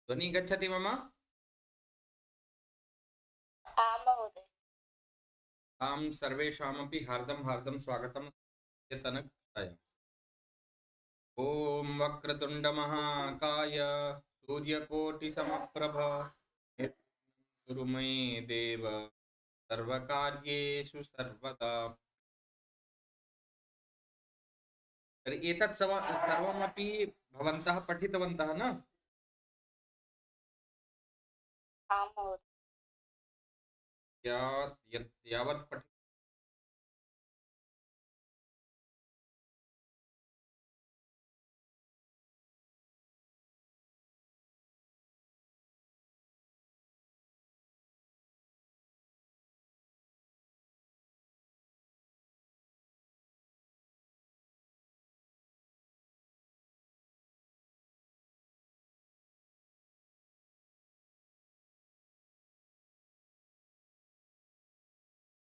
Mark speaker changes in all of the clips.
Speaker 1: ध्वनि गच्छति मम?
Speaker 2: आं महोदय।
Speaker 1: आं सर्वेषामपि हार्दं हार्दं स्वागतम् अद्यतनकक्षायाम्। ॐ वक्रतुण्डमहाकाय सूर्यकोटिसमप्रभ कुरु मे देव सर्वकार्येषु सर्वदा। तर्हि एतत् सर्वमपि भवन्तः पठितवन्तः न?
Speaker 2: आं महोदय।
Speaker 1: यावत् पठि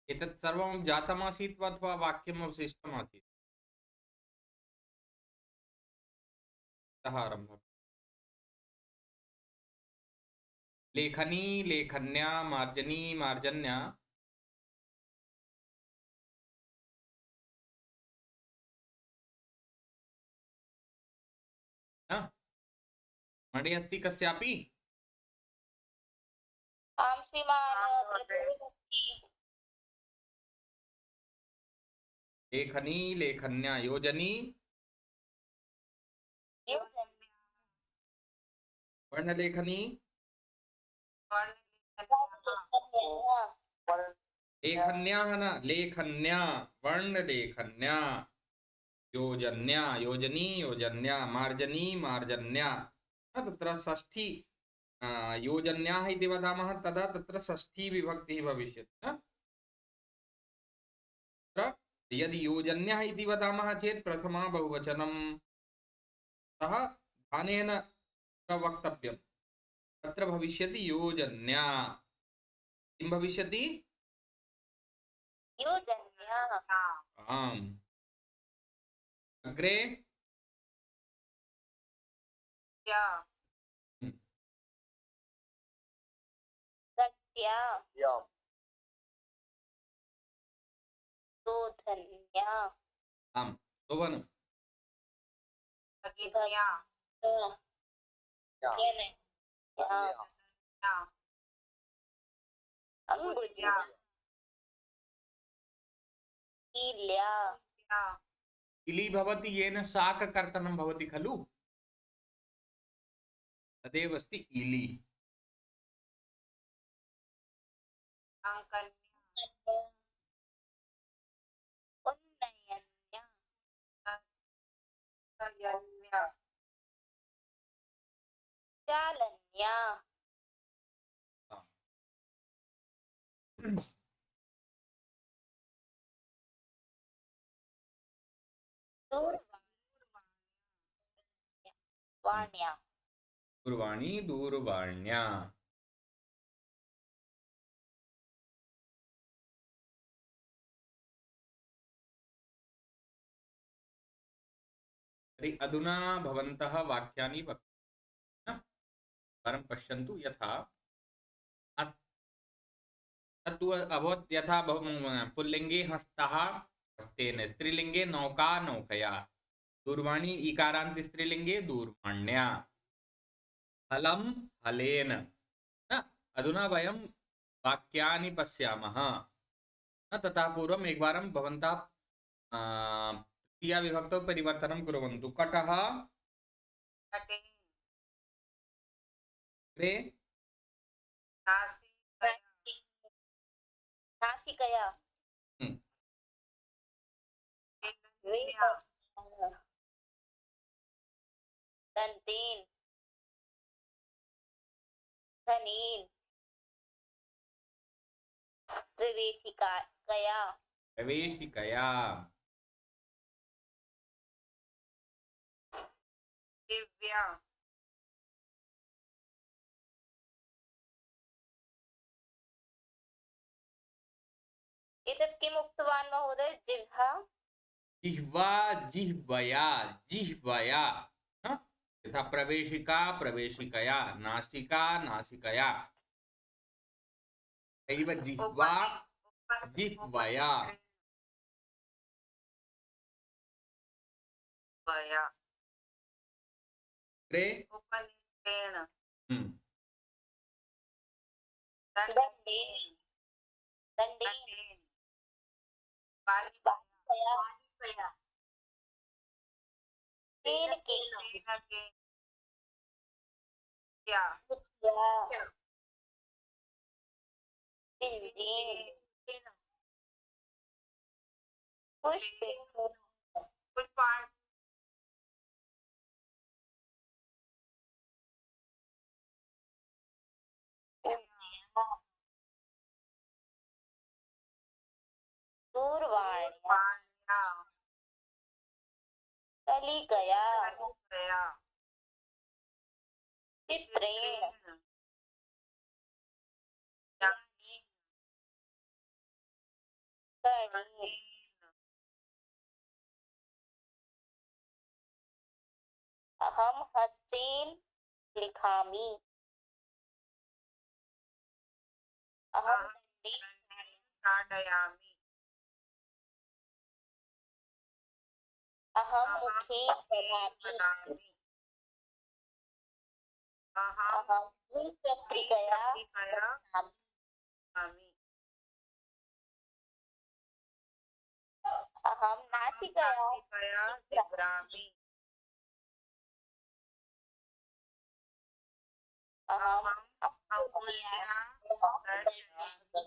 Speaker 1: एतत् सर्वं जातमासीत् वा अथवा वाक्यम् अवशिष्टमासीत्? अतः आरम्भः। लेखनी लेखन्या मार्जनी मार्जन्या न मणि अस्ति कस्यापि?
Speaker 2: आं श्रीमान् प्रचोदयति।
Speaker 1: लेखनी लेखन्या योजनी वर्णलेखनी लेखन्या है ना, लेखन्या वर्णलेखन्या योजन्या योजनी योजन्या मार्जनी मार्जन्या। तत्र षष्ठी योजन्याः इति वदामः तदा तत्र षष्ठी विभक्तिः भविष्यति न? तत्र यदि योजन्याः इति वदामः चेत् प्रथमा बहुवचनं सः ध्यानेन वक्तव्यं। तत्र भविष्यति योजन्या। किं भविष्यति?
Speaker 2: योजन्या।
Speaker 1: आम्। अग्रे
Speaker 2: सत्या शोधन्या।
Speaker 1: आम् शोभनम्।
Speaker 2: अंगुल्या कील्या।
Speaker 1: इली भवति येन शाककर्तनं भवति खलु, तदेव अस्ति इली।
Speaker 2: उन्नयन्या चालन्या। दूरवाण्या।
Speaker 1: दूरवाणी दूरवाण्या। तर्हि अधुना भवन्तः वाक्यानि वक्तुं परं पश्यन्तु। यथा तत्तु अभवत् यथा पुल्लिङ्गे हस्तः हस्तेन, स्त्रीलिङ्गे नौका नौकया, दूरवाणी इकारान्त स्त्रीलिङ्गे दूरवाण्या, फलं फलेन न? अधुना वयं वाक्यानि पश्यामः न? ततः पूर्वम् एकवारं भवन्तः तृतीया विभक्तौ परिवर्तनं कुर्वन्तु। कटः अग्रे
Speaker 2: नासिकया। दन्तेन धनेन प्रवेशिकया।
Speaker 1: प्रवेशिकया
Speaker 2: दिव्या एतत् किम् उक्तवान् महोदय? जिह्वा
Speaker 1: जिह्वा जिह्वया जिह्वया न? यथा प्रवेशिका प्रवेशिकया, नासिका नासिकया, एव जिह्वा जिह्वया। अग्रे
Speaker 2: उपनिषेण
Speaker 1: दण्डेन
Speaker 2: दण्डेन
Speaker 1: बालिकया
Speaker 2: केन
Speaker 1: क्या
Speaker 2: पिञ्जेन पुष्पेण
Speaker 1: पुष्पाणि
Speaker 2: दूरवाण्या कलिकया चित्रेण कणेन अहं हस्तेन लिखामि अहं दण्डेन
Speaker 1: ताडयामि
Speaker 2: अहं मुखेन वदामि अहं द्विचक्रिकया गच्छामि अहं नासिकया निद्रामि अहं अङ्गुल्या दर्शयामि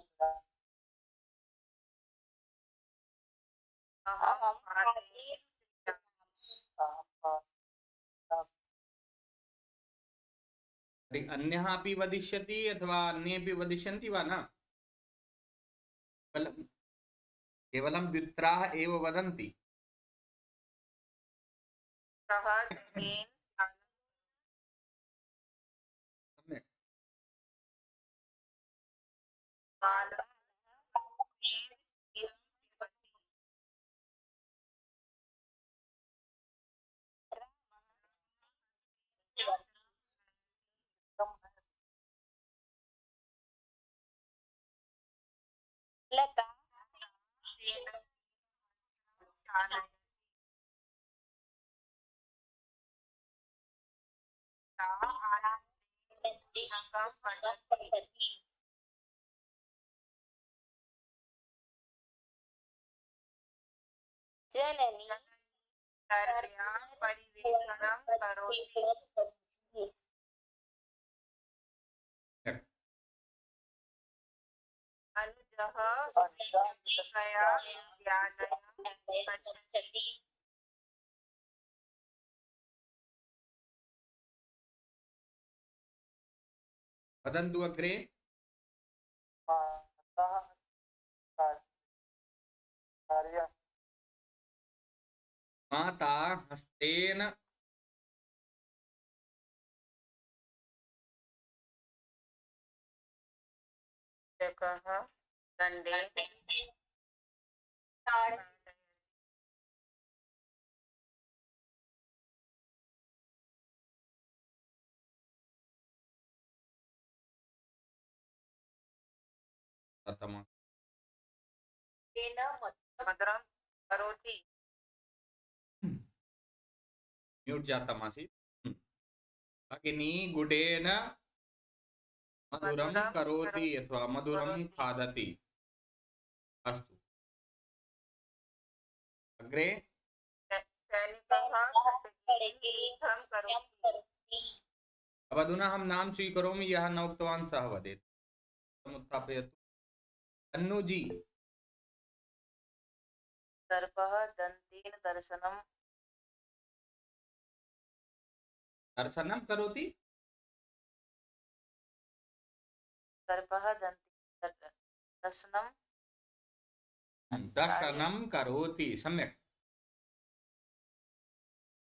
Speaker 2: अहं हातेन
Speaker 1: अन्यः अपि वदिष्यति अथवा अन्येपि वदिष्यन्ति वा न? केवलं द्वित्राः एव वदन्ति। सम्यक्।
Speaker 2: लता जननी
Speaker 1: परिवेषणं करोति। अनुजः शिक्षया विद्यालयं
Speaker 2: गच्छति
Speaker 1: वदन्तु अग्रे। माता हस्तेन
Speaker 2: दण्डेन
Speaker 1: मधुरं करोति। म्यूट् जातमासीत्। भगिनी गुडेन मधुरं करोति अथवा मधुरं खादति। अस्तु अग्रे। अब अधुना अहं नाम स्वीकरोमि, यः न उक्तवान् सः वदेत्। उत्थापयतु। तन्नुजी।
Speaker 2: सर्पः दन्तेन दर्शनं
Speaker 1: दर्शनं करोति।
Speaker 2: सर्पः दन्तेन दर्शनं
Speaker 1: दर्शनं करोति। सम्यक्।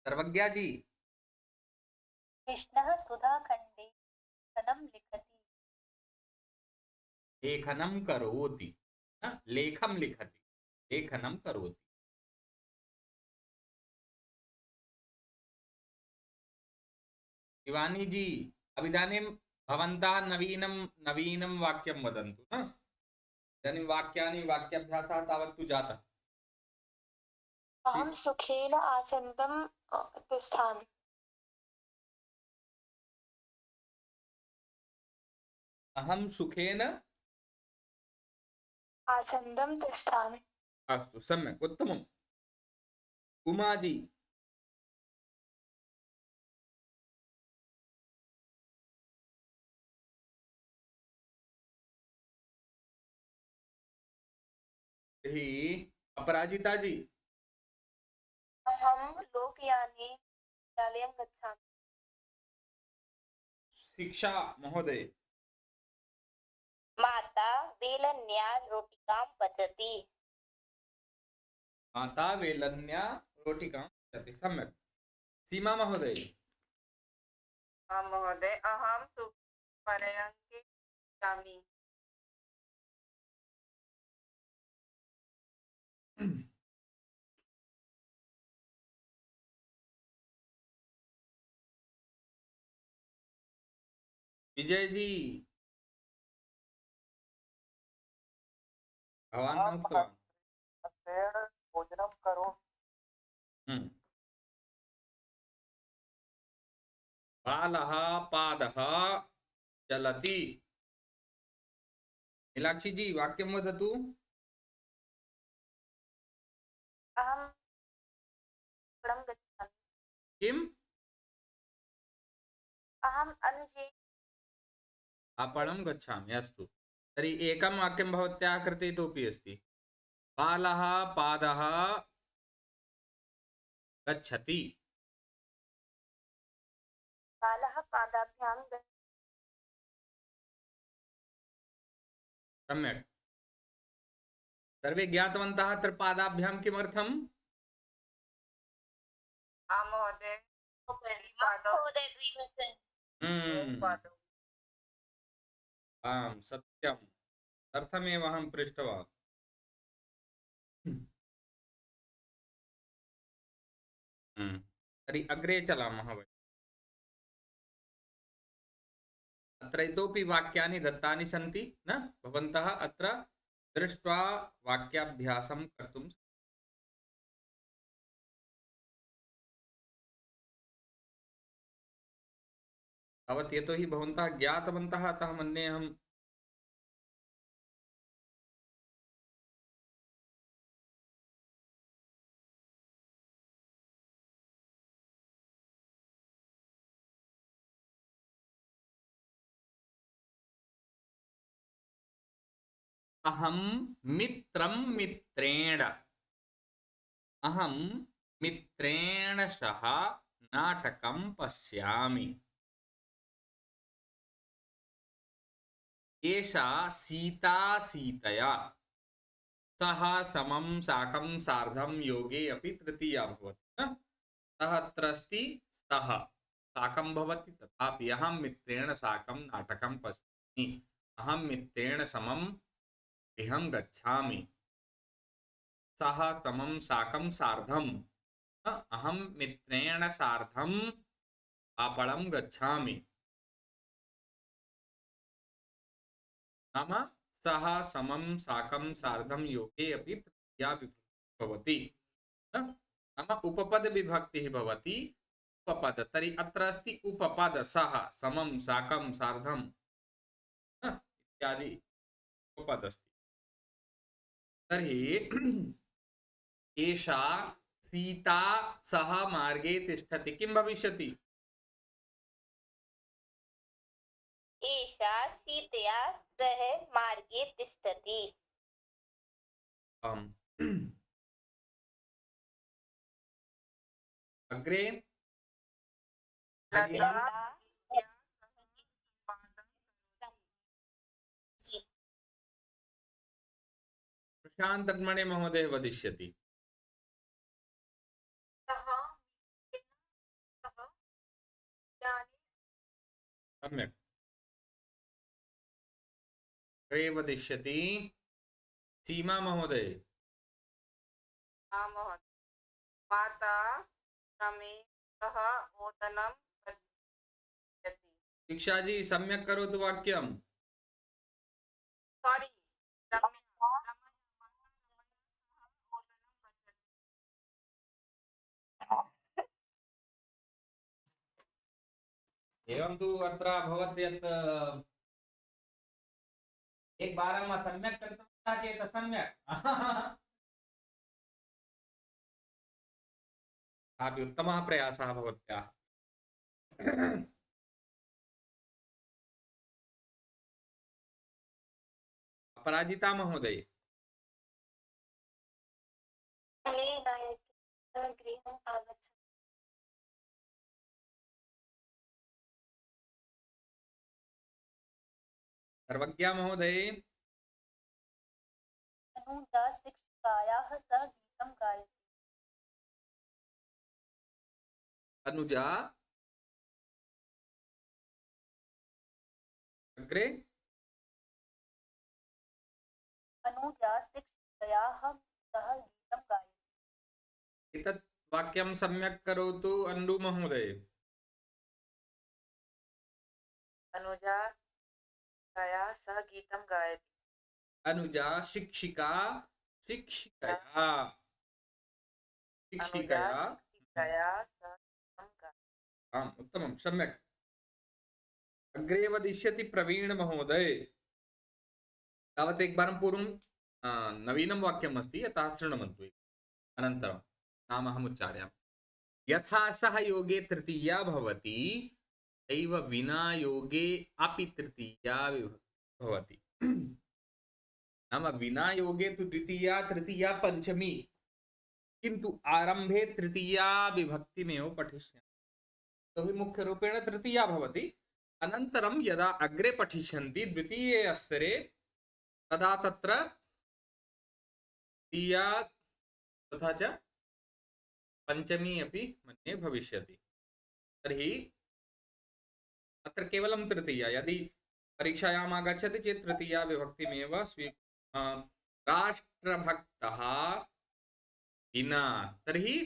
Speaker 1: सर्वज्ञा जी।
Speaker 2: कृष्णः सुधाखण्डे लेखनं लिखति
Speaker 1: लेखनं करोति, लेखं लिखति, लेखनं करोति। शिवानी जी, अब इदानीं भवन्तः नवीनं नवीनं वाक्यं वदन्तु न। इदानीं वाक्यानि वाक्याभ्यासः तावत् तु जातः।
Speaker 3: अहं सुखेन आसन्दं तिष्ठामि।
Speaker 1: अहं सुखेन
Speaker 3: आसन्दं तिष्ठामि।
Speaker 1: अस्तु, सम्यक्, उत्तमम्। उमाजी, तर्हि अपराजिता जी,
Speaker 3: अहं लोकयाने विद्यालयं गच्छामि।
Speaker 1: शिक्षा महोदय,
Speaker 2: माता वेलन्या रोटिकां पचति।
Speaker 1: माता वेलन्या रोटिकां पचति। सम्यक्। सीमा महोदय,
Speaker 2: आं महोदय, अहं तु पर्यङ्के गच्छामि।
Speaker 1: विजय जी, भवान् न उक्तवान्।
Speaker 4: भोजनं करोमि।
Speaker 1: हम्म। बालः पादः चलति। मीनाक्षी जी, वाक्यं वदतु।
Speaker 3: अहं गृहं गच्छामि।
Speaker 1: किम्?
Speaker 3: अहम् अनुजे
Speaker 1: आपणं गच्छामि। अस्तु, तर्हि एकं वाक्यं भवत्याः कृते इतोपि अस्ति। बालः पादः गच्छति।
Speaker 3: बालः पादाभ्यां
Speaker 1: सम्यक्। सर्वे ज्ञातवन्तः अत्र पादाभ्यां किमर्थम्?
Speaker 2: आं महोदय, महोदय द्विवचन।
Speaker 1: हम्म, आम्, सत्यम्, तदर्थमेव अहं पृष्टवान्। तर्हि अग्रे चलामः वयम्। अत्र इतोपि वाक्यानि दत्तानि सन्ति न, भवन्तः अत्र दृष्ट्वा वाक्याभ्यासं कर्तुं तावत् यतोहि भवन्तः ज्ञातवन्तः, अतः मन्ये अहं अहं मित्रं मित्रेण, अहं मित्रेण सह नाटकं पश्यामि। एषा सीता सीतया, सः समं साकं सार्धं योगे अपि तृतीया भवति न। सः अत्र अस्ति, सः साकं भवति, तथापि अहं मित्रेण साकं नाटकं पश्यामि। अहं मित्रेण समं गृहं गच्छामि। सः समं साकं सार्धं, अहं मित्रेण सार्धम् आपणं गच्छामि। नाम सः समं साकं सार्धं योगे अपि तृतीया विभक्तिः भवति। नाम उपपद विभक्तिः भवति। उपपद, तर्हि अत्र अस्ति उपपद, सः समं साकं सार्धं इत्यादि उपपद अस्ति। तर्हि एषा सीता सह मार्गे तिष्ठति, किं भविष्यति?
Speaker 2: एषा सीतया सह मार्गे तिष्ठति।
Speaker 1: आम्। अग्रे भगिनी, प्रशांत अग्मणे महोदय वदिष्यति। सम्यक्, अग्रे वदिष्यति सीमा महोदय।
Speaker 2: आं महोदय, माता क्रमे सह ओदनं
Speaker 1: शिक्षा जी सम्यक् करोतु वाक्यम्।
Speaker 2: सॉरी
Speaker 1: एवं तु अत्र अभवत् यत् एकवारम् असम्यक् कृतवन्तः चेत् असम्यक् कापि उत्तमः प्रयासः भवत्याः। अपराजिता महोदय,
Speaker 3: गृहम् आगच्छति।
Speaker 1: सर्वज्ञा महोदय,
Speaker 3: अनुजा शिक्षिकायाः सह गीतं गायति।
Speaker 1: अनुजा अग्रे।
Speaker 3: अनुजा शिक्षिकयाः सह गीतं गायति।
Speaker 1: एतत् वाक्यं सम्यक् करोतु अन्डु महोदय।
Speaker 2: अनुजा तया सह गीतं गायति।
Speaker 1: अनुजा शिक्षिका शिक्षिकया शिक्षिकया
Speaker 2: तया सह गीतं गायति।
Speaker 1: आम् उत्तमं सम्यक्। अग्रे वदिष्यति प्रवीण महोदय। तावत् एकवारं पूर्वं नवीनं वाक्यम् अस्ति, अतः शृण्वन्तु अनन्तरं नाम अहम् उच्चारयामि। यथा सह योगे तृतीया भवति तैव विना योगे अपि तृतीया भवति। नाम विना योगे तु द्वितीया तृतीया पंचमी, किन्तु आरंभे तृतीया विभक्तिमेव पठिष्यामि। तो मुख्य रूपेण तृतीया भवति। अनन्तरं यदा अग्रे पठिष्यन्ति द्वितीये स्तरे तदा तत्र तृतीया तथा च पंचमी अपि मन्ये भविष्यति। तर्हि अत्र केवलं तृतीया, यदि परीक्षायाम् आगच्छति चेत् तृतीया विभक्तिमेव राष्ट्रभक्तः विना, तर्हि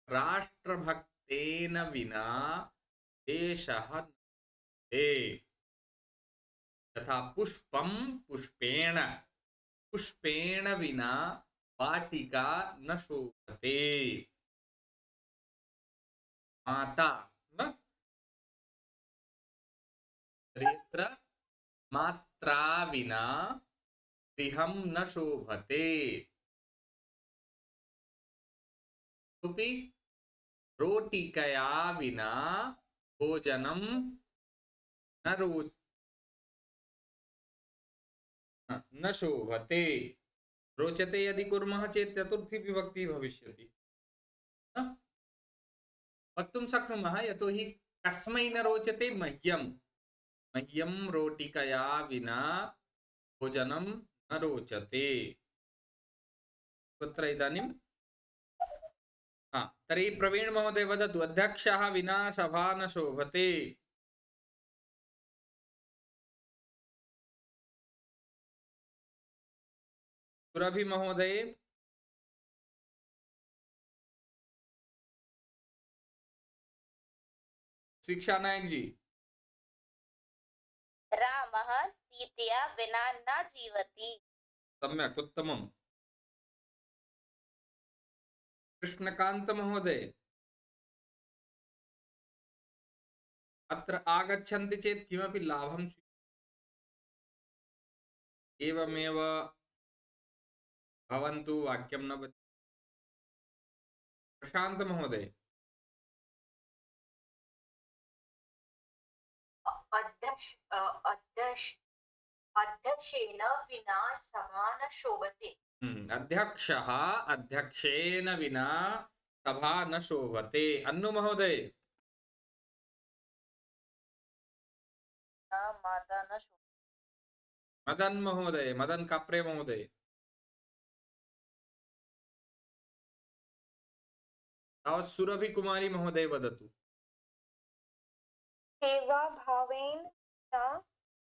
Speaker 1: राष्ट्रभक्तेन विना देशः नास्ति। तथा पुष्पं पुष्पेण, पुष्पेण विना वाटिका न शोभते। माता न तर्हि मात्रा विना गृहं न शोभते। इतोपि रोटिकया विना भोजनं न शोभते। रोचते यदि कुर्मः चेत् चतुर्थी विभक्ति भविष्यति। वक्तुं शक्नुमः, यतोहि कस्मै न रोचते? मह्यं। मह्यं रोटिकया विना भोजनं न रोचते। कुत्र इदानीं? तर्हि प्रवीण महोदय वदतु। अध्यक्षः विना सभा न शोभते। सुरभि महोदय, शिक्षा नायक जी।
Speaker 2: रामः सीतया विना न जीवति।
Speaker 1: सम्यक् उत्तमम्। कृष्णकांत महोदय, अत्र आगच्छन्ति चेत् किमपि लाभं एवमेव भवन्तु, वाक्यं न वद। प्रशांत महोदय,
Speaker 2: अध्यक्षेण विना सभा न शोभते।
Speaker 1: अध्यक्षः अध्यक्षेन विना सभा न शोभते। अन्नु महोदय,
Speaker 3: माता न शोभते।
Speaker 1: मदन महोदय, मदन काप्रे महोदय, तावत् सुरभि कुमारी महोदय वदतु।
Speaker 3: सेवाभावेन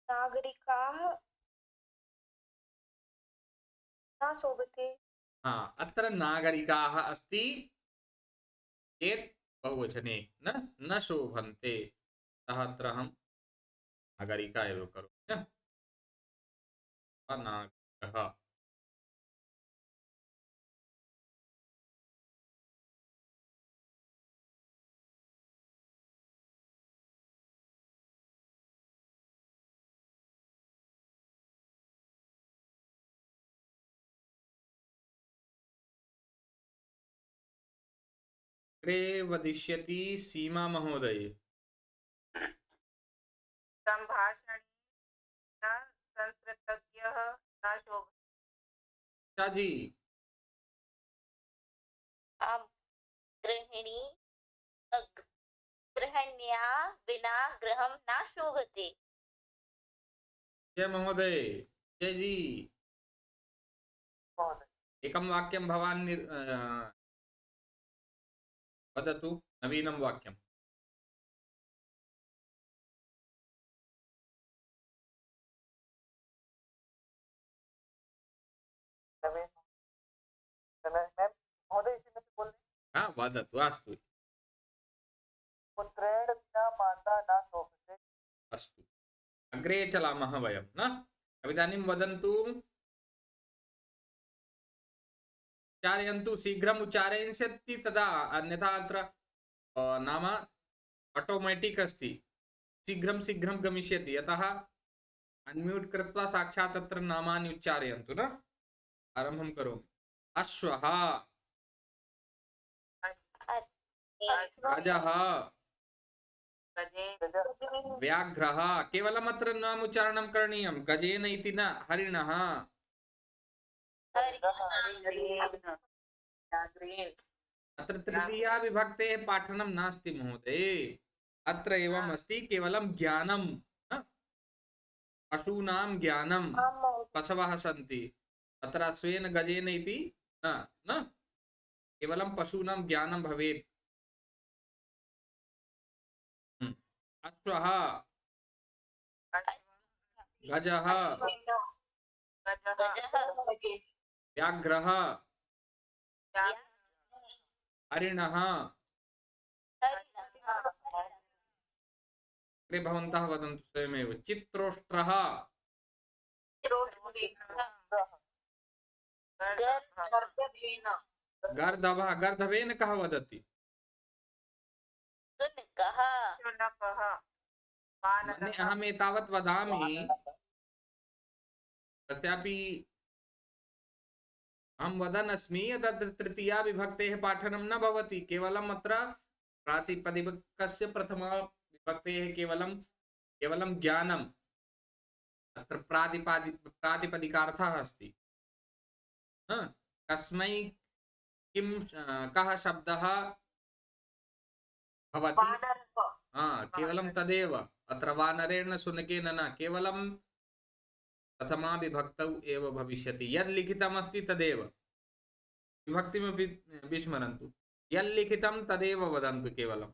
Speaker 3: नागरिकाः न शोभते।
Speaker 1: अत्र नागरिकाः अस्ति चेत् बहुवचने न शोभन्ते। अतः अत्र अहं नागरिका एव करोमि न? अनागरिकः। अग्रे वदिष्यति सीमा महोदय।
Speaker 5: संभाषणेन संस्कृतज्ञः न शोभते।
Speaker 1: अच्छा जी,
Speaker 2: आम गृहिणी गृहण्या विना गृहं न शोभते।
Speaker 1: जय महोदय, जय जी।
Speaker 4: महोदय
Speaker 1: एकं वाक्यं भवान् वदतु, नवीनं वाक्यं।
Speaker 4: नवीन मैम महोदय इसी में से बोल रही
Speaker 1: हाँ, वदतु, अस्तु
Speaker 4: पुत्रेण विना माता न शोभते।
Speaker 1: अस्तु। अग्रे चलामः वयं न। इदानीं वदन्तु, उच्चारयन्तु, शीघ्रम् उच्चारयिष्यति तदा, अन्यथा अत्र नाम ऑटोमेटिक अस्ति, शीघ्रं शीघ्रं गमिष्यति, अतः अनम्यूट कृत्वा साक्षात् अत्र नामानि उच्चारयन्तु न। आरम्भं करोमि। अश्वः, गजः, व्याघ्रः। केवलम् अत्र नाम उच्चारणं करणीयं, गजेन इति न, हरिणः। अत्र तृतीया विभक्तेः पाठनं नास्ति महोदय, अत्र एवम् अस्ति, केवलं ज्ञानं, पशूनां ज्ञानं। पशवः सन्ति, अत्र अश्वेन गजेन इति न, न, केवलं पशूनां ज्ञानं भवेत्। अश्वः, गजः, व्याघ्रः, हरिणः। अग्रे भवन्तः वदन्तु स्वयमेव। चित्रोष्ट्रः, गर्दभः। गर्दभेन कः वदति? मन्ये अहम् एतावत् वदामि, तस्यापि अहं वदन् अस्मि, तत्र तृतीया विभक्तेः पाठनं न भवति, केवलम् अत्र प्रातिपदिकस्य प्रथमा विभक्तेः केवलं ज्ञानम्, अत्र प्रातिपदिकार्थः अस्ति। कस्मै किं कः शब्दः भवति, केवलं तदेव। अत्र वानरेण शुनकेन न, केवलं प्रथमा विभक्तौ एव भविष्यति। यद् लिखितमस्ति तदेव, विभक्तिमपि विस्मरन्तु, यद् लिखितं तदेव वदन्तु केवलम्।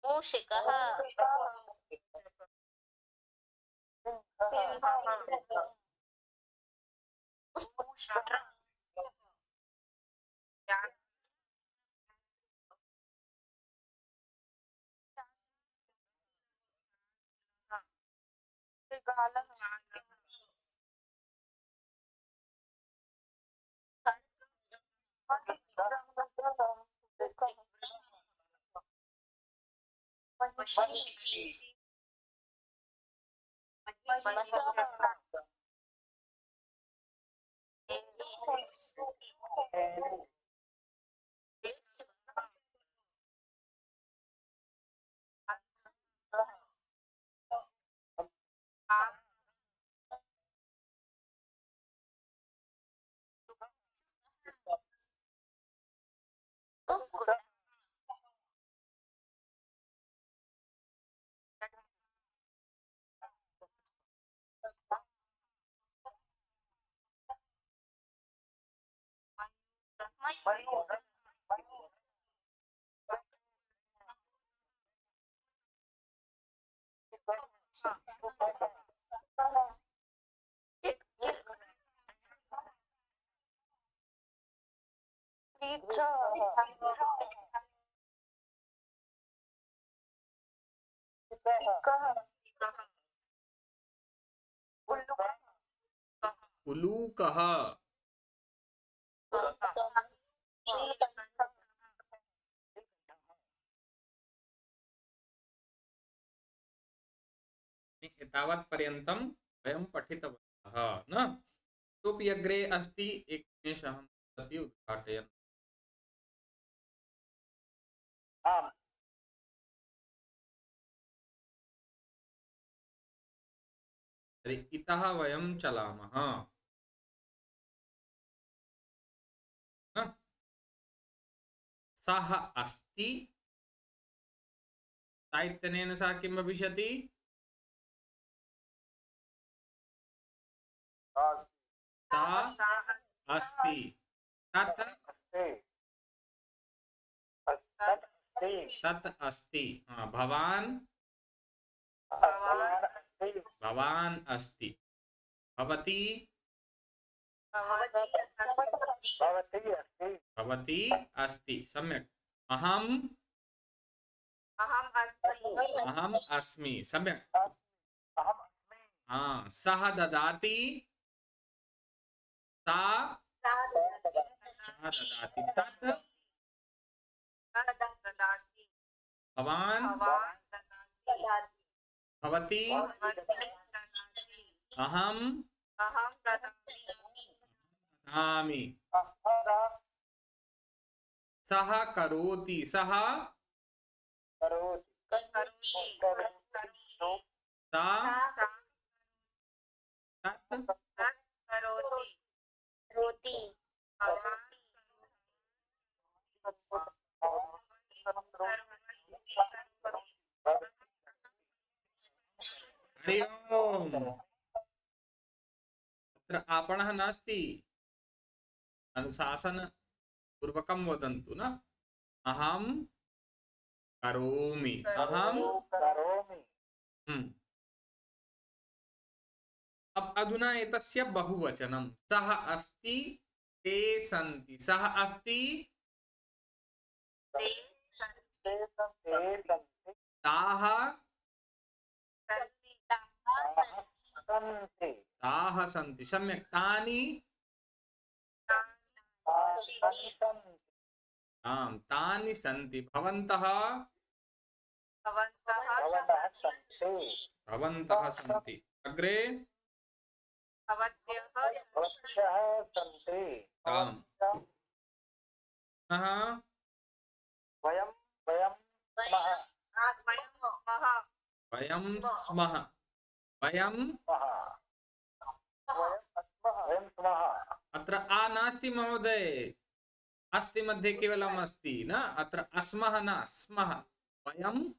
Speaker 2: मूषिकः, महीची,
Speaker 1: उलूकः एतावत् पर्यन्तं वयं पठितवन्तः न इतोपि अग्रे अस्ति एक निमेषः अहं तदपि उद्घाटयन्
Speaker 4: आम्
Speaker 1: तर्हि इतः वयं चलामः न? सः अस्ति सा इत्यनेन सह किं भविष्यति सा अस्ति तत् तत् अस्ति भवान् भवान् अस्ति भवती भवती अस्ति सम्यक् अहम् अहम् अस्मि सम्यक् सः ददाति सा ददाति तत् भवान् भवती अहं ददामि सः करोति सः सा तत् हरि ओम् अत्र आपणः नास्ति अनुशासनपूर्वकं वदन्तु न अहं करोमि अहं अब अधुना एतस्य बहुवचनं सः अस्ति ते सन्ति सः अस्ति ताः ताः सन्ति सम्यक् तानि आम् तानि सन्ति भवन्तः भवन्तः सन्ति अग्रे आम् वयं स्मः वयं अत्र आ नास्ति महोदय अस्ति मध्ये केवलम् अस्ति न अत्र अस्मः न स्मः वयं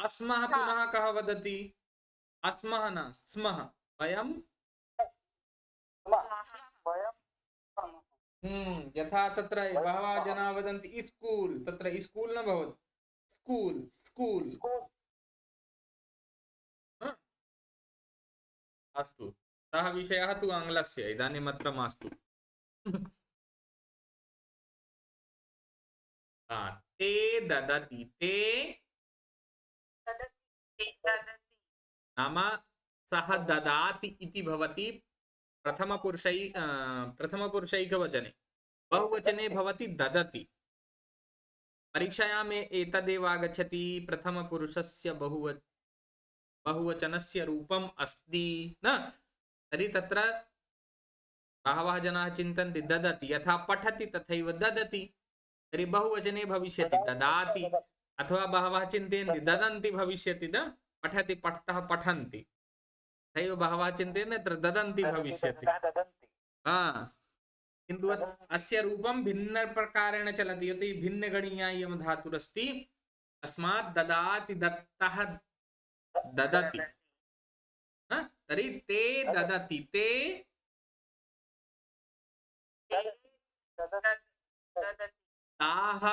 Speaker 1: अस्मः पुनः कः वदति अस्मः न स्मः वयं यथा तत्र बहवः जनाः वदन्ति स्कूल तत्र स्कूल न भवति स्कूल स्कूल अस्तु सः विषयः तु आङ्ग्लस्य इदानीम् अत्र मास्तु ते ददति ते नाम सः ददाति इति भवति प्रथमपुरुषैकवचने बहुवचने भवति ददति परीक्षायाम् एतदेव आगच्छति प्रथमपुरुषस्य बहुवचनस्य रूपम् अस्ति न तर्हि तत्र बहवः जनाः चिन्तन्ति ददति यथा पठति तथैव ददति तर्हि बहुवचने भविष्यति ददाति अथवा बहवः चिन्तयन्ति ददन्ति भविष्यति न पठति पठतः पठन्ति तथैव बहवः चिन्तयन्ति अत्र ददन्ति भविष्यति किन्तु अस्य रूपं भिन्नप्रकारेण चलति यतो हि भिन्नगणीया इयं धातुरस्ति तस्मात् ददाति दत्तः ददति तर्हि ते ददति ते
Speaker 5: ददति
Speaker 1: ताः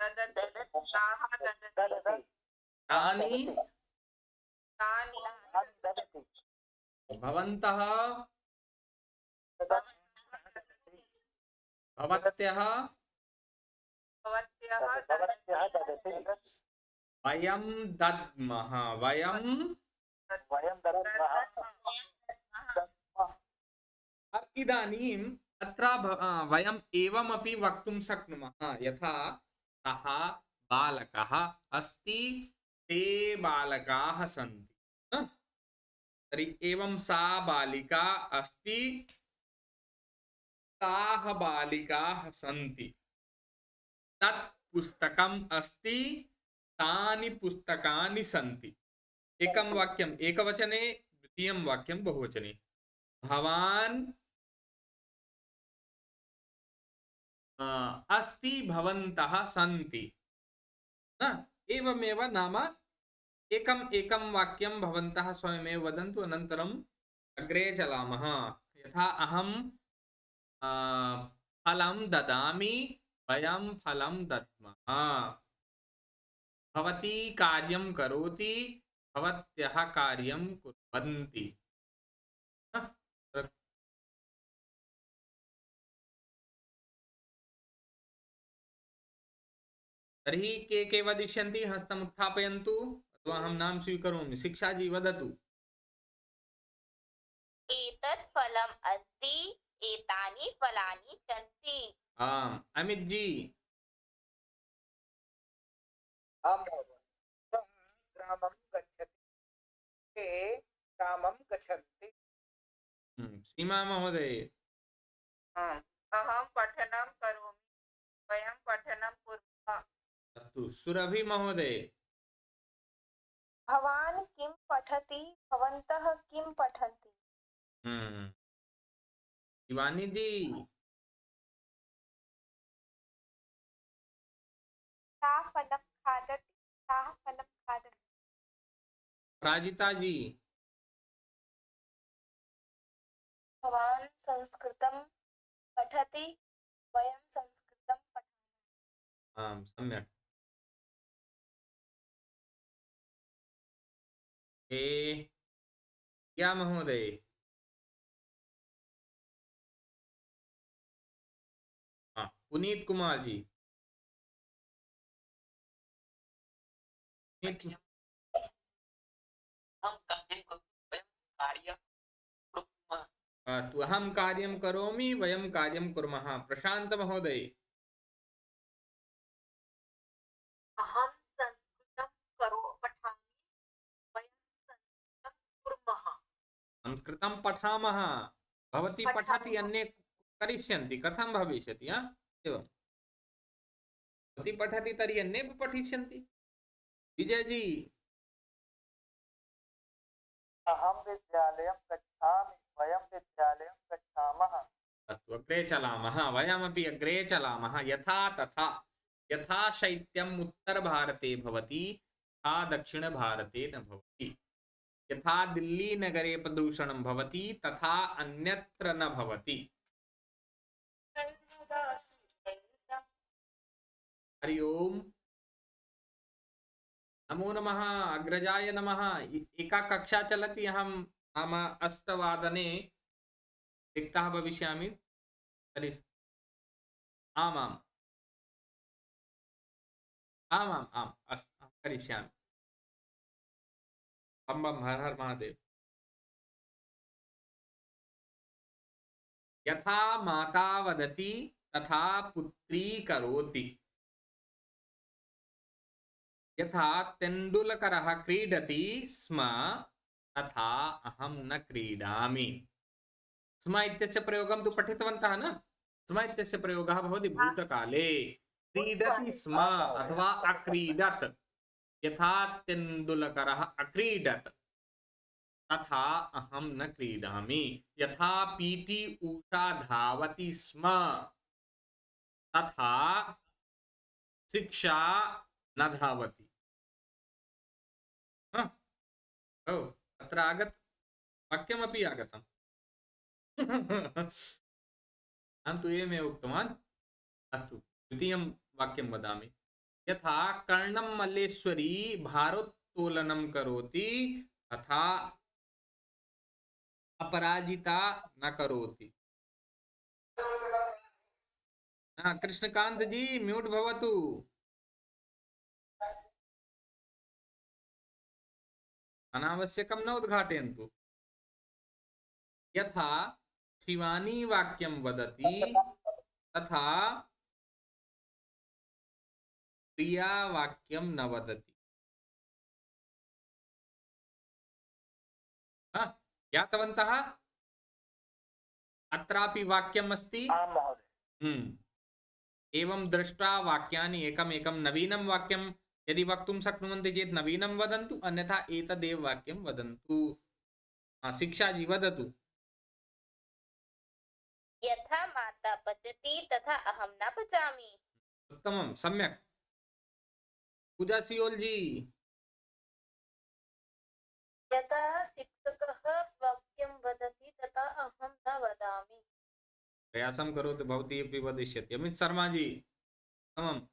Speaker 5: ददति ताः ददति
Speaker 1: तानि
Speaker 5: तानि
Speaker 1: भवन्तः भवत्यः
Speaker 5: भवत्यः ददति
Speaker 1: वयं दद्मः वयं इदानीम् अत्र वयम् एवमपि वक्तुं शक्नुमः यथा सः बालकः अस्ति ते बालकाः सन्ति तर्हि एवं सा बालिका अस्ति ताः बालिकाः सन्ति तत् पुस्तकम् अस्ति तानि पुस्तकानि सन्ति एकं वाक्यम् एकवचने द्वितीयं वाक्यं बहुवचने भवान् अस्ति भवन्तः सन्ति न एवमेव नाम एकम् एकं वाक्यं भवन्तः स्वयमेव वदन्तु अनन्तरम् अग्रे चलामः यथा अहं फलं ददामि वयं फलं दद्मः भवती कार्यं करोति भवत्यः कार्यं कुर्वन्ति तर्हि के वदिष्यन्ति हस्तम् उत्थापयन्तु अथवा अहं नाम स्वीकरोमि शिक्षाजी वदतु
Speaker 2: एतत् फलम् अस्ति एतानि फलानि सन्ति
Speaker 1: आम् अमित जी
Speaker 4: ग्रामं गच्छति ते ग्रामं गच्छन्ति
Speaker 1: सीमा महोदय
Speaker 5: अहं पठनं करोमि वयं पठनं कुर्मः
Speaker 1: अस्तु सुरभि महोदय
Speaker 3: भवान् किं पठति भवन्तः किं पठन्ति
Speaker 1: शिवानी जी
Speaker 3: सा फलं खादति सः फलं खादति
Speaker 1: राजिता जी
Speaker 3: भवान् संस्कृतं पठति वयं संस्कृतं पठामः
Speaker 1: आम् सम्यक् क्या महोदय पुनीत कुमार जी अस्तु अहं कार्यं करोमि वयं कार्यं कुर्मः प्रशान्त महोदय
Speaker 3: अहं संस्कृतं पठामि वयं संस्कृतं कुर्मः
Speaker 1: संस्कृतं पठामः भवती पठति अन्ये करिष्यन्ति कथं भविष्यति एवं भवती पठति तर्हि अन्ये पठिष्यन्ति विजय जी
Speaker 4: अहं विद्यालयं गच्छामि वयं विद्यालयं गच्छामः
Speaker 1: अस्तु अग्रे चलामः वयमपि अग्रे चलामः यथा तथा यथा शैत्यम् उत्तरभारते भवति तथा दक्षिणभारते न भवति यथा दिल्ली नगरे प्रदूषणं भवति तथा अन्यत्र न भवति हरि ओम नमो नमः अग्रजाय नमः एका कक्षा चलति अहं नाम 8 रिक्तः भविष्यामि तर्हि आमाम् आमाम् आम् अस्तु करिष्यामि बम बम हर हर महादेव यथा माता वदति तथा पुत्री करोति यथा तेंदुलकरः क्रीडति स्म तथा अहं न क्रीडामि स्म इत्यस्य प्रयोगं तु पठितवन्तः न स्म इत्यस्य प्रयोगः भवति भूतकाले क्रीडति स्म अथवा अक्रीडत् यथा तेंदुलकरः अक्रीडत् तथा अहं न क्रीडामि यथा पीटी उषा धावति स्म तथा शिक्षा न धावति तत्र वाक्यमपि आगतम् अहं तु एवमेव उक्तवान्। अस्तु, द्वितीयं वाक्यं वदामि। यथा कर्णं मल्लेश्वरी भारोत्तोलनं करोति तथा अपराजिता न करोति। कृष्णकांत जी म्यूट भवतु। अनावश्यकं न उद्घाटयन्तु। यथा शिवानी वाक्यं वदति तथा प्रिया वाक्यं न वदति। ज्ञातवन्तः? अत्रापि वाक्यम् अस्ति।
Speaker 4: आं महोदय।
Speaker 1: एवं दृष्ट्वा वाक्यानि एकमेकं नवीनं वाक्यं यदि वक्तुं शक्नुवन्ति चेत् नवीनं वदन्तु, अन्यथा एतदेव वाक्यं वदन्तु। शिक्षाजी वदतु।
Speaker 2: यथा माता पचति तथा अहं न पचामि।
Speaker 1: उत्तमं, सम्यक्। पूजा सियोल जी।
Speaker 3: यथा शिक्षकः वाक्यं वदति तथा अहं न वदामि।
Speaker 1: प्रयासं करोतु, भवती अपि वदिष्यति। अमित शर्मा जी। उत्तमम्।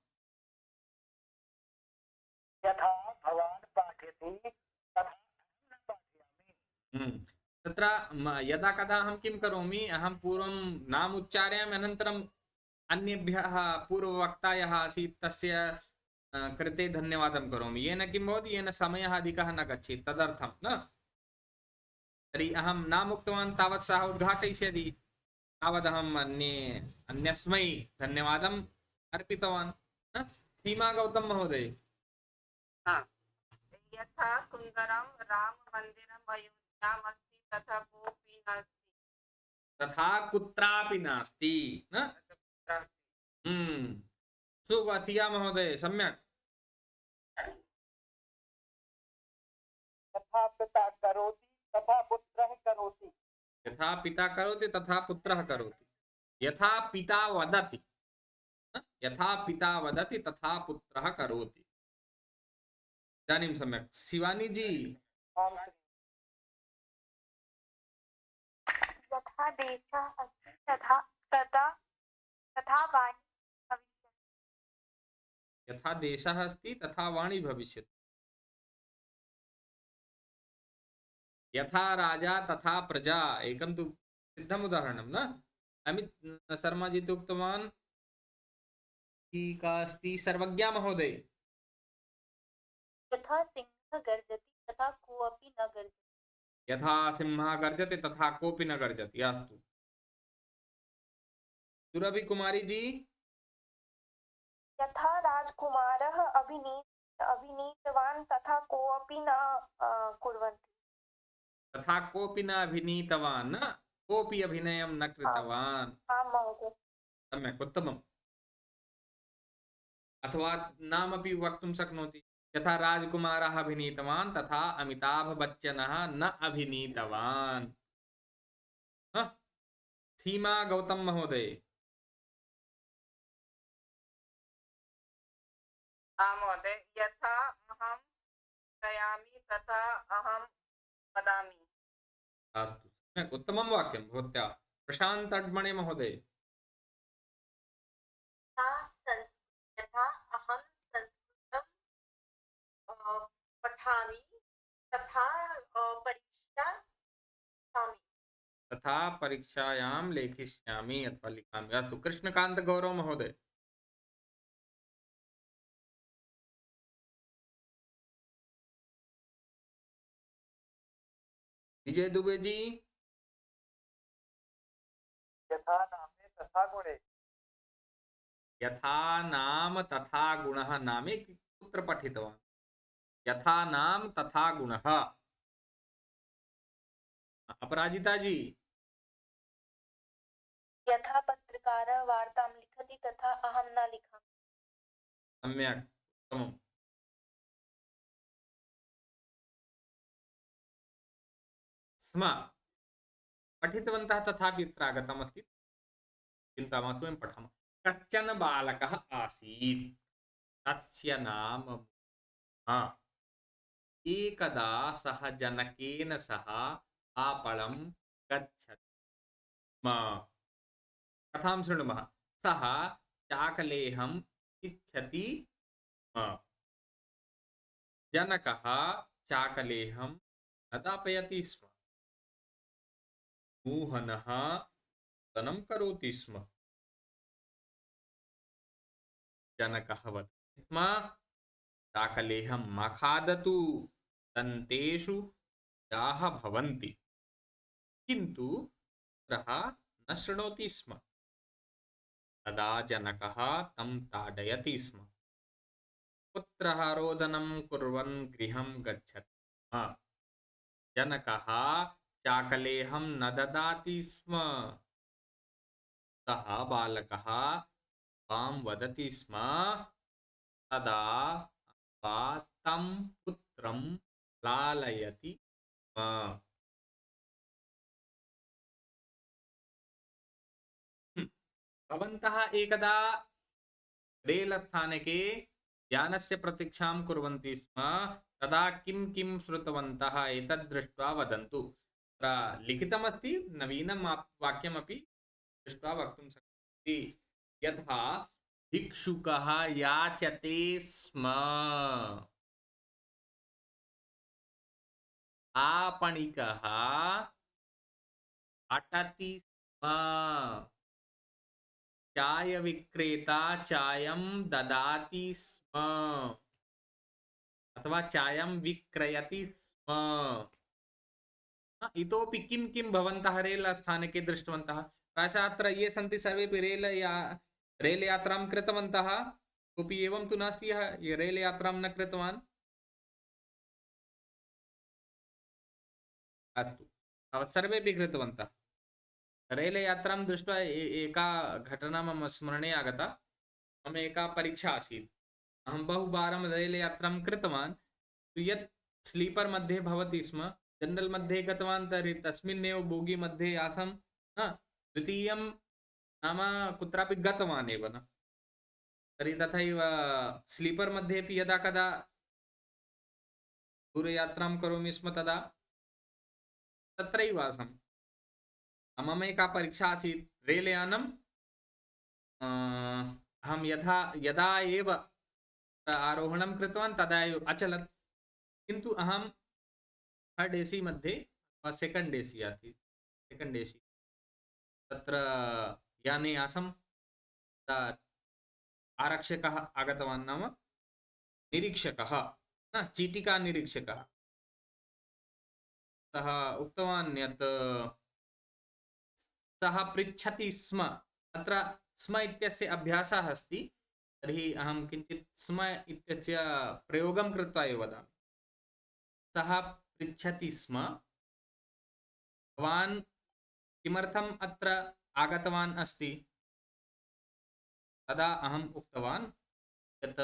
Speaker 4: यथा भवान् पाठयति तथा अहं न पाठयामि।
Speaker 1: तत्र यदा कदा अहं किं करोमि, अहं पूर्वं नाम उच्चारयामि, अनन्तरं अन्येभ्यः पूर्ववक्तायः आसीत् तस्य कृते धन्यवादं करोमि। येन किं भवति, येन समयः अधिकः न गच्छेत्, तदर्थं न। तर्हि अहं नाम उक्तवान् तावत् सः उद्घाटयिष्यति, तावदहम् अन्यस्मै धन्यवादम् अर्पितवान्। सीमा गौतम महोदय।
Speaker 5: यथा सुन्दरं राममन्दिरम् अयोध्याम् अस्ति तथा कोऽपि नास्ति।
Speaker 1: तथा कुत्रापि नास्ति न। सुवथिया महोदय, सम्यक्।
Speaker 4: यथा पिता करोति तथा पुत्रः करोति।
Speaker 1: यथा पिता करोति तथा पुत्रः करोति। यथा पिता वदति, यथा पिता वदति तथा पुत्रः करोति। इदानीं सम्यक्। शिवानी जी।
Speaker 4: आं श्री।
Speaker 3: यथा देशः अस्ति तथा वाणी भविष्यति।
Speaker 1: यथा देशः अस्ति तथा वाणी भविष्यति। यथा राजा तथा प्रजा, एकं तु सिद्धम् उदाहरणं न। अमित शर्मा जी तु उक्तवान्। टीका अस्ति सर्वज्ञा महोदय।
Speaker 3: यथा सिंहः गर्जति तथा कोऽपि न गर्जति।
Speaker 1: यथा सिंहः गर्जते तथा कोऽपि न गर्जति। अस्तु, सुरभि कुमारी जी।
Speaker 3: यथा राजकुमारः अभिनीतवान् तथा कोऽपि न कुर्वन्ति।
Speaker 1: तथा कोऽपि न अभिनीतवान्, कोऽपि अभिनयं न कृतवान्।
Speaker 3: आं महोदय।
Speaker 1: सम्यक्, उत्तमम्। अथवा नामपि वक्तुं शक्नोति। यथा राजकुमारः अभिनीतवान् तथा अमिताभ बच्चनः न अभिनीतवान्। सीमा गौतम महोदय।
Speaker 5: महोदय, यथा अहं चिन्तयामि तथा अहं वदामि।
Speaker 1: अस्तु, सम्यक्, उत्तमं वाक्यं भवत्या। प्रशान्त अड्मणे महोदय।
Speaker 3: यथा अहं संस्कृतं पठामि तथा
Speaker 1: तथा परीक्षायां लेखिष्यामि अथवा लिखामि। अस्तु, कृष्णकांत गौरव महोदय। विजय दुबे जी।
Speaker 4: यथा नामे तथा गुणे।
Speaker 1: यथा नाम तथा गुणः, नामे कुत्र पठितवान्? यथा नाम तथा गुणः। अपराजिता जी।
Speaker 3: यथा पत्रकारः वार्तां लिखति तथा अहं न लिखामि।
Speaker 1: सम्यक्, उत्तमम्। स्म पठितवन्तः, तथापि अत्र आगतमस्ति, चिन्ता मास्तु, वयं पठामः। कश्चन बालकः आसीत्, तस्य नाम एकदा सः जनकेन सह आपणं गच्छति स्म। कथां शृणुमः। सः चाकलेहम् इच्छति स्म। जनकः चाकलेहं न दापयति स्म। मोहनः नर्तनं करोति स्म। जनकः वदति स्म, चाकलेहं मा खादतु, दन्तेषु याः भवन्ति। किन्तु पुत्रः न शृणोति स्म। तदा जनकः तं ताडयति स्म। पुत्रः रोदनं कुर्वन् गृहं गच्छति स्म। जनकः चाकलेहं न ददाति स्म। सः बालकः मां वदति स्म। तदा अम्बा तं पुत्रं लालयति स्म। भवन्तः एकदा रेलस्थानके यानस्य प्रतीक्षां कुर्वन्ति स्म। तदा किं किं श्रुतवन्तः एतद् दृष्ट्वा वदन्तु। तत्र लिखितमस्ति, नवीनं वाक्यमपि दृष्ट्वा वक्तुं शक्नोति। यथा भिक्षुकः याचते स्म, आपणिकः अटति स्म, चाय विक्रेता चायं ददाति स्म अथवा चायं विक्रयति स्म। इतोपि किं किं भवन्तः रेलस्थानके दृष्टवन्तः? प्रायशः अत्र ये सन्ति सर्वेपि रेल यात्रां कृतवन्तः। कोऽपि एवं तु नास्ति यः रेल यात्रां न कृतवान्। अस्तु, सर्वेपि कृतवन्तः। रेल यात्रां दृष्ट्वा एका घटना मम स्मरणे आगता। मम एका परीक्षा आसीत्। अहं बहुवारं रेल यात्रां कृतवान्। यत् स्लीपर् मध्ये भवति स्म, जनरल् मध्ये गतवान् तर्हि तस्मिन्नेव बोगी मध्ये आसम्। द्वितीयं नाम कुत्रापि गतवान् एव न। तर्हि तथैव स्लीपर् मध्येपि यदा कदा दूरयात्रां करोमि स्म तदा तत्रैव आसम्। मम एका परीक्षा आसीत्। रेलयानम् अहं यदा एव आरोहणं कृतवान् तदा एव अचलत्। किन्तु अहं थर्ड एसी मध्ये सेकंड एसी आसीत्। सेकंड एसी तत्र याने आसम्। आरक्षकः आगतवान्, नाम निरीक्षकः, न चीटिका निरीक्षकः। सः उक्तवान् यत् सः पृच्छति स्म। अत्र स्म इत्यस्य अभ्यासः अस्ति, तर्हि अहं किञ्चित् स्म इत्यस्य प्रयोगं कृत्वा एव वदामि। सः पृच्छति स्म, भवान् किमर्थम् अत्र आगतवान् अस्ति? तदा अहम् उक्तवान् यत्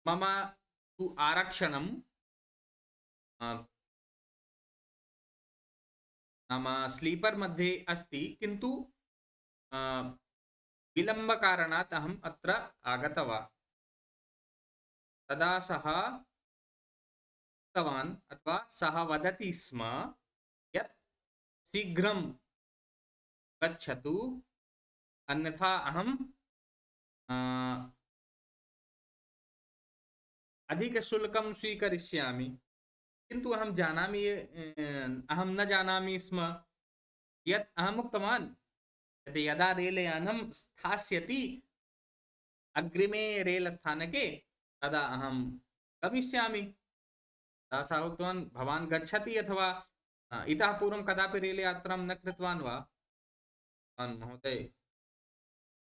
Speaker 1: मम तु आरक्षणं नाम स्लीपर् मध्ये अस्ति, किन्तु विलम्बकारणात् अहम् अत्र आगतवान्। तदा सः उक्तवान् अथवा सः वदति स्म यत् शीघ्रं गच्छतु, अन्यथा अहं अधिकशुल्कं स्वीकरिष्यामि। किन्तु अहं न जानामि स्म यत् अहम् उक्तवान् यत् यदा रेलयानं स्थास्यति अग्रिमे रेलस्थानके तदा अहं गमिष्यामि। तदा सः उक्तवान्, भवान् गच्छति अथवा इतः पूर्वं कदापि रेलयात्रां न कृतवान् वा? महोदय,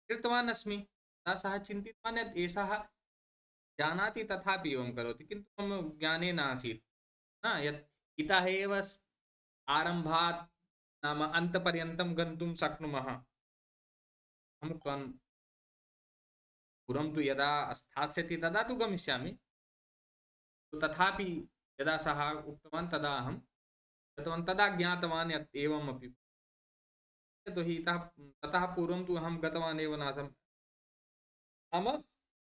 Speaker 1: कृतवान् अस्मि। तदा सः चिन्तितवान् यत् एषः जानाति तथापि एवं करोति, किन्तु मम ज्ञाने नासीत् यत् इतः एव आरम्भात् नाम अन्तपर्यन्तं गन्तुं शक्नुमः। अहम् उक्तवान्, पूर्वं तु यदा स्थास्यति तदा तु गमिष्यामि। तथापि यदा सः उक्तवान् तदा अहं गतवान्। तदा ज्ञातवान् यत् एवमपि, यतोहि ततः पूर्वं तु अहं गतवान् एव नासम्। नाम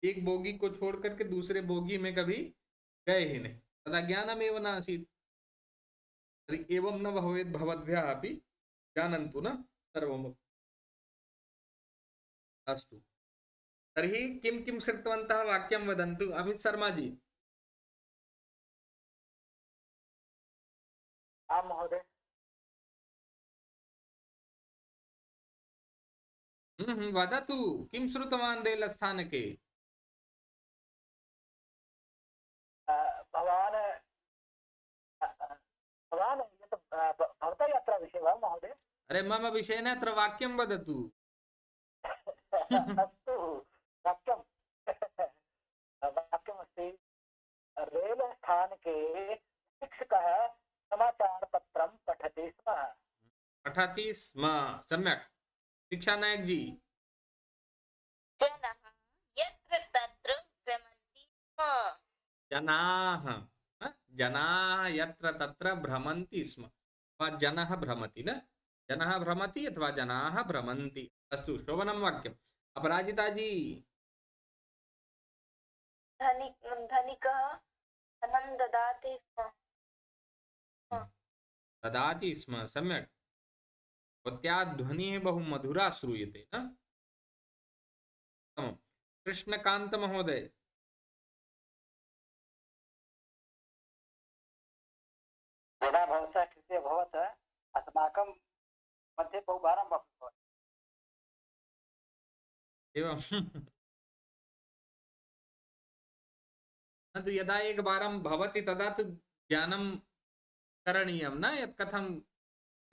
Speaker 1: एक बोगी को छोड़ करके दूसरे बोगी में कभी गए ही नहीं, तदा ज्ञानमेव नासीत्। तर्हि एवं न भवेत् भवद्भ्यः अपि ज्ञानं तु न सर्वम्। अस्तु, तर्हि किं किं श्रुतवन्तः वाक्यं वदन्तु। अमित शर्मा जी।
Speaker 4: आं महोदय।
Speaker 1: वदतु, किं श्रुतवान् रेलस्थानके?
Speaker 4: भवान् भवान् यत् भवतः यात्राविषये वा महोदय?
Speaker 1: अरे मम विषये न, अत्र वाक्यं वदतु।
Speaker 4: अस्तु, वाक्यं वाक्यमस्ति, रेलस्थानके शिक्षकः समाचारपत्रं पठति स्म।
Speaker 1: पठति स्म, सम्यक्। शिक्षा नायक जी।
Speaker 2: जनाः यत्र तत्र भ्रमन्ति स्म।
Speaker 1: जनाः, जनाः यत्र तत्र भ्रमन्ति स्म, अथवा जनः भ्रमति न, जनः भ्रमति अथवा जनाः भ्रमन्ति। अस्तु, शोभनं वाक्यम्। अपराजिता जी।
Speaker 3: धनिकः धनं ददाति स्म।
Speaker 1: ददाति स्म, सम्यक्। भवत्याः ध्वनिः बहु मधुरा श्रूयते न। उत्तमम्। कृष्णकान्त महोदय।
Speaker 4: यदा भवतः कृते अभवत् अस्माकं मध्ये बहुवारं भवति।
Speaker 1: एवं परन्तु यदा एकवारं भवति तदा तु ज्ञानं करणीयं न, यत् कथं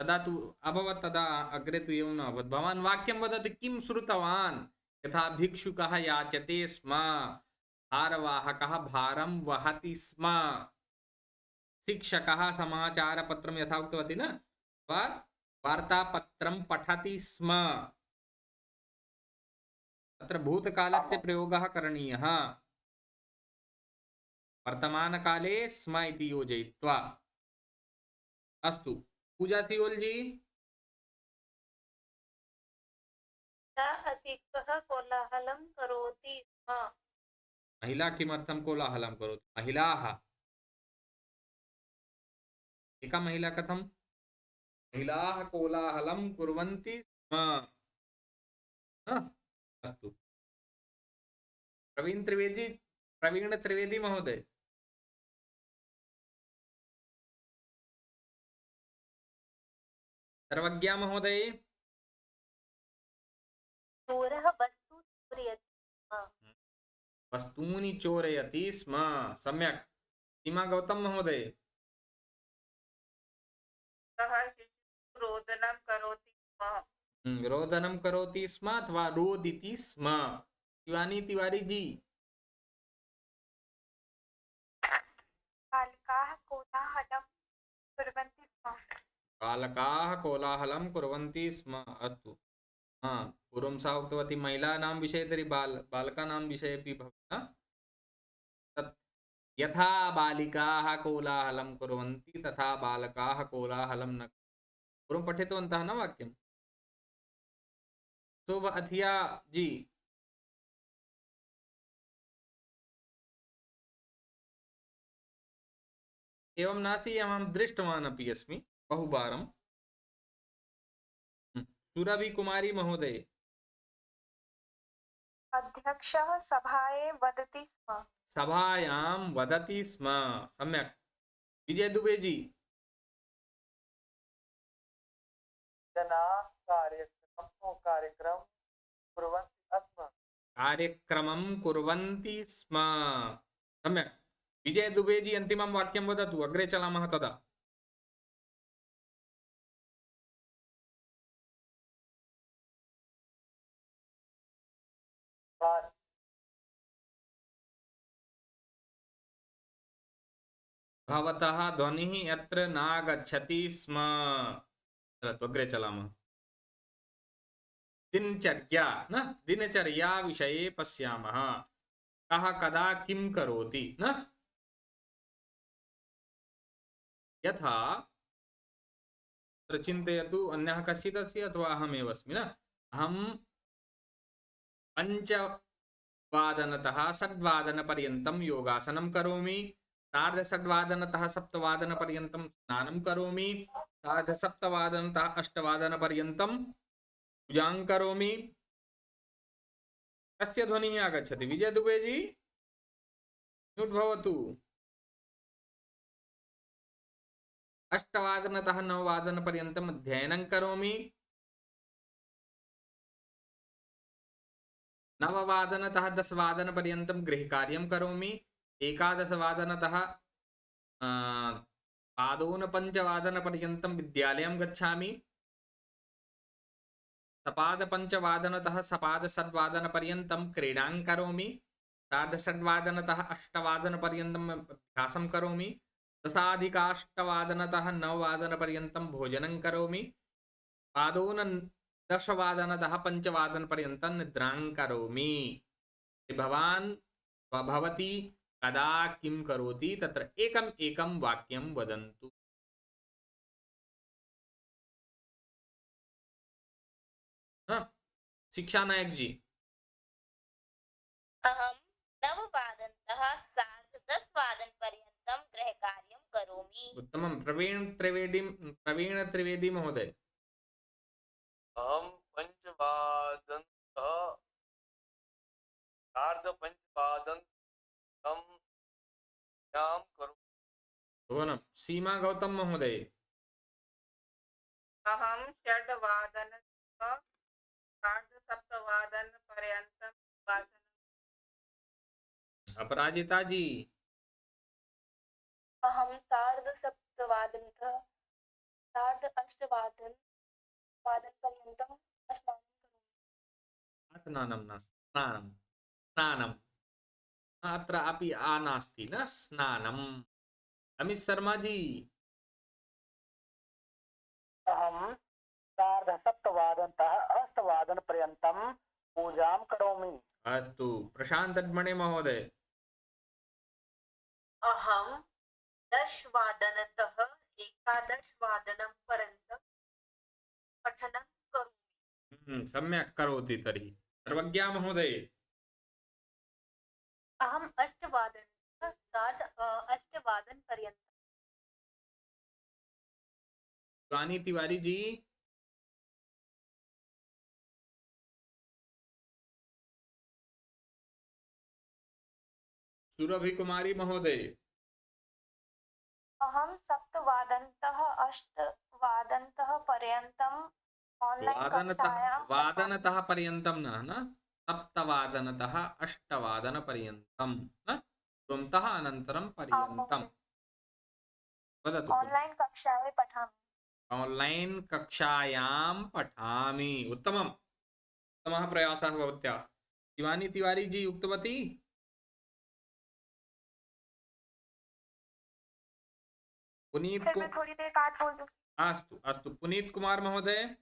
Speaker 1: तदा तु अभवत्, तदा अग्रे तु एवं न अभवत्। भवान् वाक्यं वदति, किं श्रुतवान्? यथा भिक्षुकः याचते स्म, भारवाहकः भारं वहति स्म, शिक्षकः समाचारपत्रं यथा उक्तवती न, वार्तापत्रं पठति स्म। अत्र भूतकालस्य प्रयोगः करणीयः, वर्तमानकाले स्म इति योजयित्वा। अस्तु, पूजा सियोल जी।
Speaker 3: अधिकः कोलाहलं करोति स्म।
Speaker 1: महिला किमर्थं कोलाहलं करोति? महिलाः, एका महिला कथं? महिलाः कोलाहलं कुर्वन्ति स्म। अस्तु, प्रवीण त्रिवेदी महोदय। सर्वज्ञा महोदय।
Speaker 3: चोरः वस्तु चोरयति स्म।
Speaker 1: वस्तूनि चोरयति स्म, सम्यक्। सीमा गौतम महोदय।
Speaker 5: सः शिशुः रोदनं करोति स्म।
Speaker 1: रोदनं करोति स्म अथवा रोदिति स्म। शिवानी तिवारी जी।
Speaker 3: बालकाः कोलाहलं कुर्वन्ति स्म।
Speaker 1: बालकाः कोलाहलं कुर्वन्ति स्म। अस्तु, पूर्वं सा उक्तवती महिलानां विषये, तर्हि बालकानां विषये अपि भवति। तत् यथा बालिकाः कोलाहलं कुर्वन्ति तथा बालकाः कोलाहलं न। पूर्वं पठितवन्तः न वाक्यं? शोभ अथिया जी। एवं नास्ति, अहं दृष्टवान् अपि अस्मि बहुवारं। सुरभि कुमारी महोदय।
Speaker 3: अध्यक्षः सभाये वदति स्म।
Speaker 1: सभायां वदति स्म, सम्यक्। विजय दुबे जी।
Speaker 4: जनाः कार्यक्रमं कुर्वन्ति स्म।
Speaker 1: सम्यक्। विजय दुबे जी, अन्तिमं वाक्यं वदतु, अग्रे चलामः तदा। भवतः ध्वनिः यत्र नागच्छति स्म। अग्रे चलामः। दिनचर्या न, दिनचर्या विषये पश्यामः। कः कदा किं करोति न। यथा चिन्तयतु, अन्यः कश्चित् अस्ति अथवा अहमेव अस्मि न। अहं 5 वादनतः 6 वादनपर्यन्तं योगासनं करोमि, सार्धषड्वादनतः सप्तवादनपर्यन्तं स्नानं करोमि, सार्धसप्तवादनतः अष्टवादनपर्यन्तं पूजां करोमि। कस्य ध्वनिः आगच्छति? विजय दुबे जी म्यूट् भवतु। अष्टवादनतः नववादनपर्यन्तम् अध्ययनं करोमि, नववादनतः दशवादनपर्यन्तं गृहकार्यं करोमि, एकादशवादनतः पादोनपञ्चवादनपर्यन्तं विद्यालयं गच्छामि, सपादपञ्चवादनतः सपादषड्वादनपर्यन्तं क्रीडां करोमि, सार्धषड्वादनतः अष्टवादनपर्यन्तम् अभ्यासं करोमि, दशाधिकाष्टवादनतः नववादनपर्यन्तं भोजनं करोमि, पादोनदशवादनतः पञ्चवादनपर्यन्तं निद्रां करोमि। भवान् भवती कदा किं करोति तत्र एकम् एकं वाक्यं वदन्तु। शिक्षा नायक जी।
Speaker 2: अहं नववादनतः सार्धदशवादनपर्यन्तं गृहकार्यं करोमि।
Speaker 1: उत्तमं। प्रवीण त्रिवेदी महोदय।
Speaker 4: अहं पञ्चवादनतः सार्धपञ्चवादनतं व्यायामं करोमि।
Speaker 1: भुवनं। सीमा गौतम महोदय।
Speaker 5: अहं षड्वादनतः सार्धसप्तवादनपर्यन्तं वाचनं।
Speaker 1: अपराजिता जी।
Speaker 3: अहं सार्धसप्तवादनतः सार्ध-अष्टवादनपर्यन्तं स्नानं करोमि।
Speaker 1: स्नानं न स्नानं स्नानम् अत्र अपि आ नास्ति न स्नानम्। अमित शर्मा जी।
Speaker 4: अहं सार्धसप्तवादनतः अष्टवादनपर्यन्तं पूजां करोमि।
Speaker 1: अस्तु। प्रशांत अड्मणे महोदय।
Speaker 6: अहं 10 वादनतः 11 वादनपर्यन्तं पठनं करोमि।
Speaker 1: सम्यक् करोति तर्हि। सर्वज्ञा महोदय।
Speaker 3: अहम् 8 वादनतः सार्ध-8 वादनपर्यन्तं
Speaker 1: शिवानी तिवारी जी। सुरभि कुमारी महोदय।
Speaker 3: अहं 7 वादनतः 8 वादनपर्यन्तम् ऑनलाइन कक्षायां
Speaker 1: वादनतः पर्यन्तं न सप्तवादनतः अष्टवादनपर्यन्तं न त्वन्तः अनन्तरं पर्यन्तं वदतु।
Speaker 3: ऑनलाइन कक्षायां पठामि।
Speaker 1: ऑनलाइन कक्षायां पठामि। उत्तमम्। उत्तमः प्रयासः भवत्याः। शिवानी तिवारी जी उक्तवती। पुनीत
Speaker 3: फिर मैं थोड़ी देर बाद बोल दूंगी।
Speaker 1: अस्तु अस्तु। पुनीत कुमार महोदय।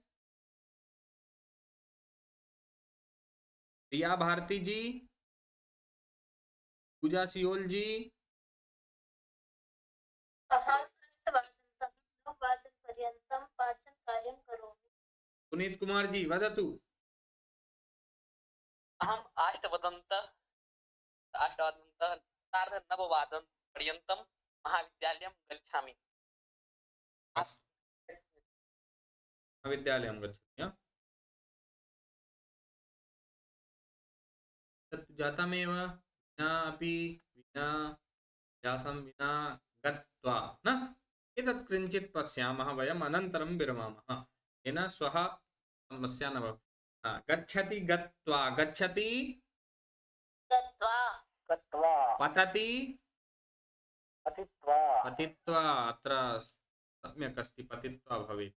Speaker 1: प्रिया भारती जी। पूजा सियोल जी।
Speaker 3: अहं 8 वादनतः 9 वादनपर्यन्तं पाठनकार्यं करोमि।
Speaker 1: पुनीत कुमार जी वदतु।
Speaker 7: अहम् 8 वादनतः सार्ध-9वादनपर्यन्तं महाविद्यालयं गच्छामि।
Speaker 1: अस्तु। महाविद्यालयं गच्छति। तत् जातमेव। विना अपि विना अभ्यासं विना गत्वा न एतत् किञ्चित् पश्यामः वयम् अनन्तरं विरमामः येन श्वः समस्या न भवति। गच्छति गत्वा गच्छति
Speaker 2: गत्वा
Speaker 1: पतति
Speaker 4: पतित्वा
Speaker 1: पतित्वा अत्र सम्यक् अस्ति पतित्वा भवेत्।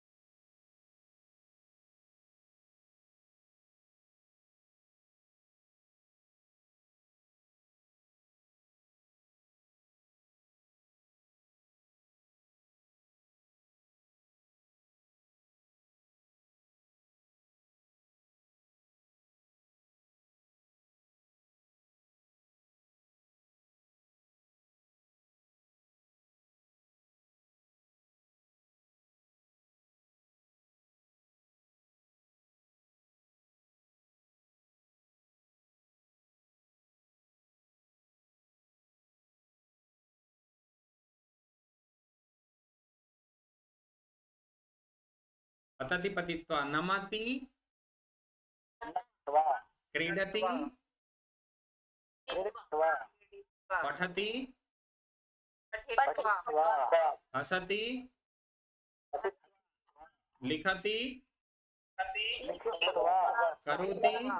Speaker 1: पतति पतित्वा, नमति क्रीडति पठति हसति लिखति करोति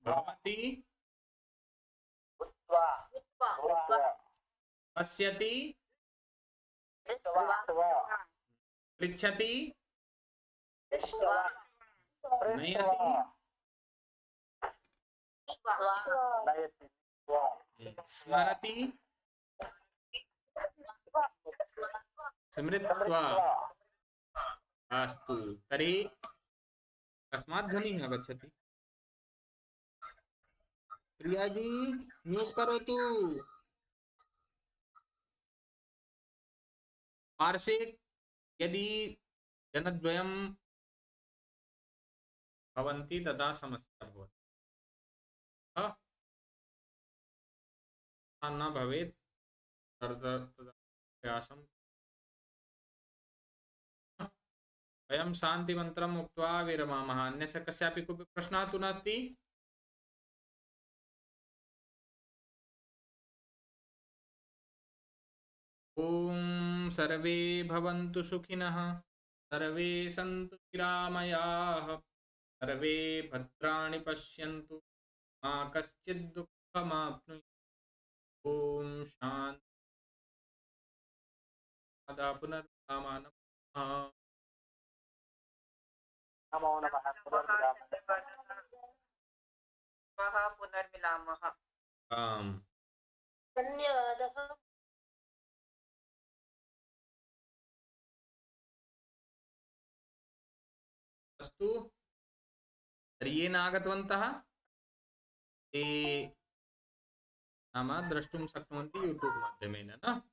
Speaker 1: भवति पश्यति पृच्छति नयति स्मरति स्मृत्वा। अस्तु, तर्हि कस्मात् ध्वनिः आगच्छति? प्रियाजी म्यूट् करोतु। पार्श्वे यदि जनद्वयं भवन्ति तदा समस्या भवति। न भवेत् तदा प्रयासं। वयं शान्तिमन्त्रम् उक्त्वा विरमामः। अन्यस्य कस्यापि कोऽपि प्रश्नः तु नास्ति? ॐ सर्वे भवन्तु सुखिनः, सर्वे सन्तु निरामयाः, सर्वे भद्राणि पश्यन्तु, मा कश्चित् दुःखमाप्नुयात्। ॐ शान्ति। पुनर्मिलामः।
Speaker 4: नमो नमः।
Speaker 5: पुनर्मिलामः।
Speaker 1: आम्।
Speaker 3: धन्यवादः।
Speaker 1: अस्तु, तर्हि ये न आगतवन्तः ते नाम द्रष्टुं शक्नुवन्ति यूट्यूब् माध्यमेन न।